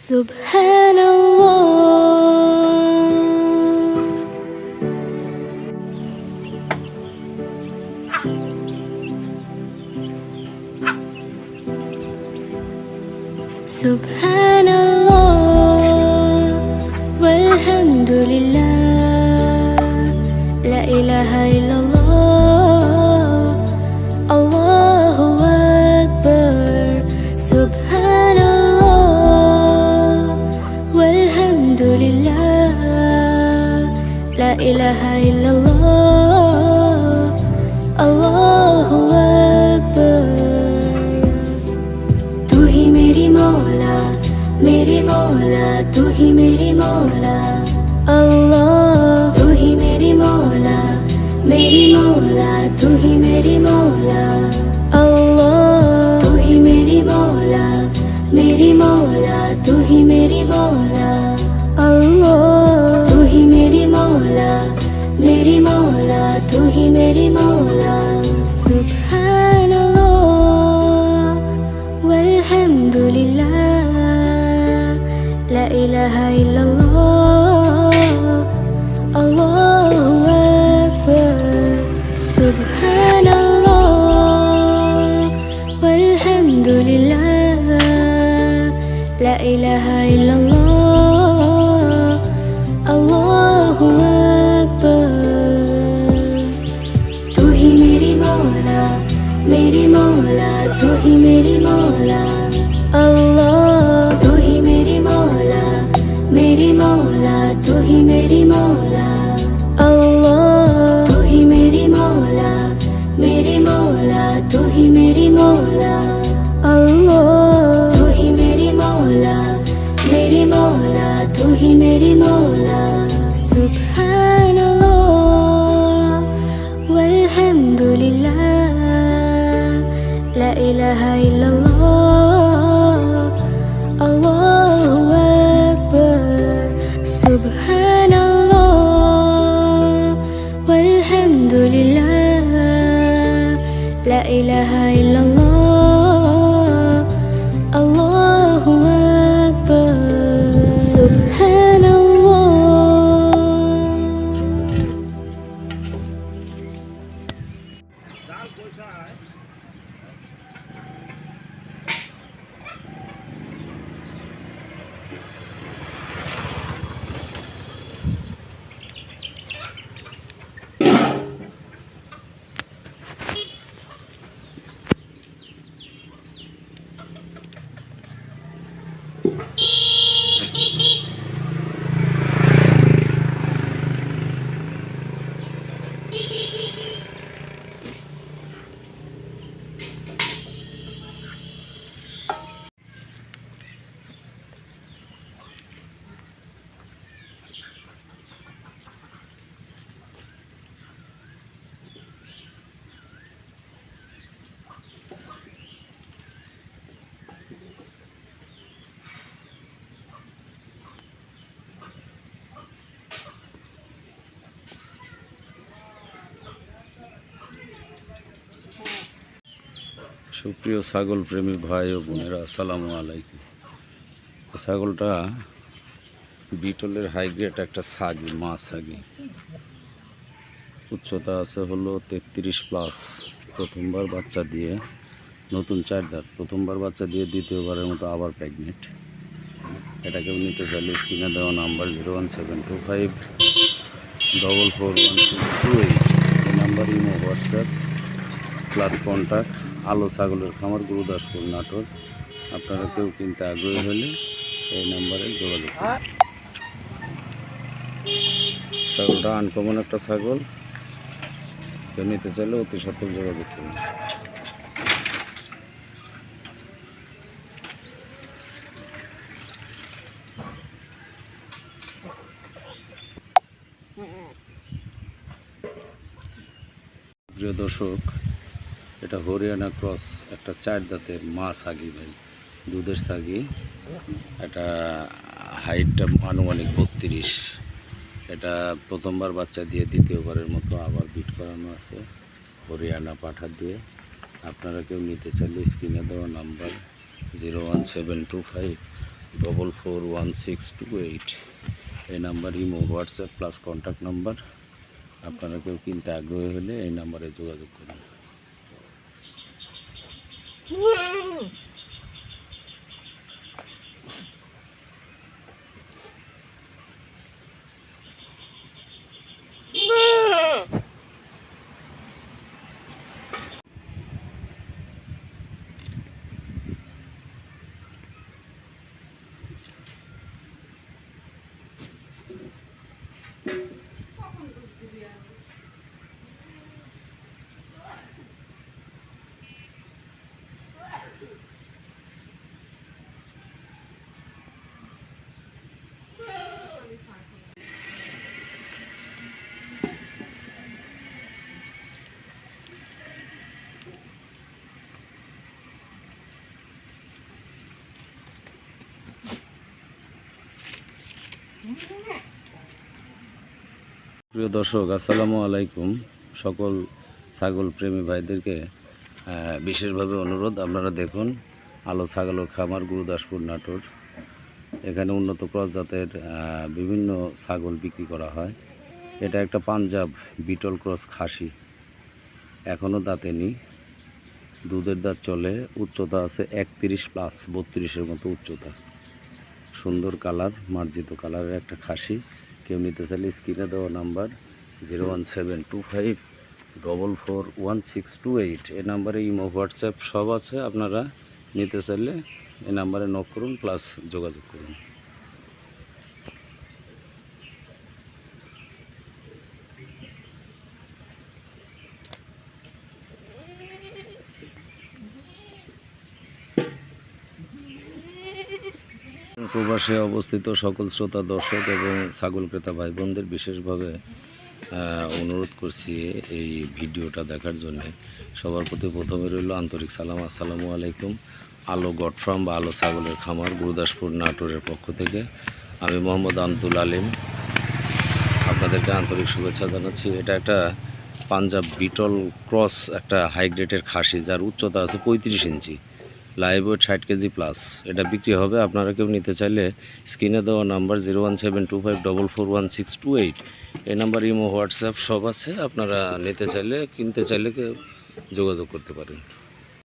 Subhanallah walhamdulillah, la ilaha illallah, Allahu Akbar. Subhanallah walhamdulillah, la ilaha illallah, Allahu Akbar. तू ही मेरी मौला, मेरी मौला, तू ही मेरी मौला, अल्लाह। तू ही मेरी मौला, मेरी मौला, तू ही मेरी मौला, अल्लाह। तू ही मेरी मौला, मेरी मौला, तू ही मेरी मौला, अल्लाह। तू ही मेरी मौला, मेरी मौला, तू ही मेरी मौला। सुब्हानल्लाह walhamdulillah, la ilaha illallah, Allahu Akbar. Subhanallah walhamdulillah, la ilaha illallah, Allahu Akbar. तू ही मेरी मौला, मेरी मौला, तू ही मेरी मौला, अल्लाह। तू ही मेरी मौला, मेरी मौला, तू ही मेरी मौला, अल्लाह। तू ही मेरी मौला, मेरी मौला, तू ही मेरी मौला, अल्लाह। तू ही मेरी मौला, मेरी मौला, तू ही मेरी मौला। सुब्हानल्लाह walhamdulillah, la ilaha illallah, Allahu Akbar. Subhanallah walhamdulillah, la ilaha illallah, Allahu Akbar. Subhanallah. সুপ্রিয় ছাগল প্রেমী ভাই ও বোনেরা, আসসালামু আলাইকুম। ছাগলটা বিটলের হাইগ্রেড একটা ছাগি, মা ছাগি। উচ্চতা আছে হলো 33+। প্রথমবার বাচ্চা দিয়ে, নতুন 4 দাঁত, প্রথমবার বাচ্চা দিয়ে দ্বিতীয়বারের মতো আবার প্রেগনেন্ট। এটাকেও নিতে চাইলে স্ক্রিনে দেওয়া নাম্বার 01725441628, এই number imo, WhatsApp plus contact. আলো ছাগলের খামার, গুরুদাসপুর, নাটোর। আপনারা কেউ কিনতে আগ্রহী হলে এই নাম্বারে যোগাযোগ করুন। ছাগলটা আনকমন একটা ছাগল, কেউ নিতে চাইলে অতি সত্ত্বর যোগাযোগ করুন। প্রিয় দর্শক, এটা হরিয়ানা ক্রস একটা 4 দাঁতের মা ছাগি ভাই, দুধের ছাগি। এটা হাইটটা আনুমানিক 32। এটা প্রথমবার বাচ্চা দিয়ে দ্বিতীয়বারের মতো আবার বিট করানো আছে হরিয়ানা পাঠা দিয়ে। আপনারা কেউ নিতে চাইলে স্ক্রিনে দেওয়া নাম্বার 01725 441628। এই number imo, WhatsApp plus contact number. আপনারা কেউ কিনতে আগ্রহী হলে এই নাম্বারে যোগাযোগ করুন। প্রিয় দর্শক, আসসালামু আলাইকুম। সকল ছাগল প্রেমী ভাইদেরকে বিশেষভাবে অনুরোধ, আপনারা দেখুন আলো ছাগল খামার, গুরুদাসপুর, নাটোর। এখানে উন্নত ক্রস জাতের বিভিন্ন ছাগল বিক্রি করা হয়। এটা একটা পাঞ্জাব বিটল ক্রস খাসি, এখনও দাঁতেনি, দুধের দাঁত চলে। উচ্চতা আছে 31+, 32-এর মতো উচ্চতা। সুন্দর কালার, মার্জিত কালারের একটা খাসি। কেউ নিতে চাইলে স্ক্রিনে দেওয়া নাম্বার 01725441628, এই নাম্বারে ইমো, হোয়াটসঅ্যাপ সব আছে। আপনারা নিতে চাইলে এই নাম্বারে নক করুন, প্লাস যোগাযোগ করুন। প্রবাসে অবস্থিত সকল শ্রোতা, দর্শক এবং ছাগল ক্রেতা ভাই বোনদের বিশেষভাবে অনুরোধ করছি এই ভিডিওটা দেখার জন্য। সবার প্রতি প্রথমে রইল আন্তরিক সালাম, আসসালামু আলাইকুম। আলো গড ফার্ম বা আলো ছাগলের খামার, গুরুদাসপুর, নাটোরের পক্ষ থেকে আমি মোহাম্মদ আব্দুল আলিম আপনাদেরকে আন্তরিক শুভেচ্ছা জানাচ্ছি। এটা একটা পাঞ্জাব বিটল ক্রস, একটা হাই গ্রেডের খাসি, যার উচ্চতা আছে 35 ইঞ্চি, লাইভ ওয়েট 60 কেজি প্লাস। এটা বিক্রি হবে। আপনারা কেউ নিতে চাইলে স্ক্রিনে দেওয়া নাম্বার 01725441628, এই নাম্বার ইমো, হোয়াটসঅ্যাপ সব আছে। আপনারা নিতে চাইলে, কিনতে চাইলে যোগাযোগ করতে পারেন।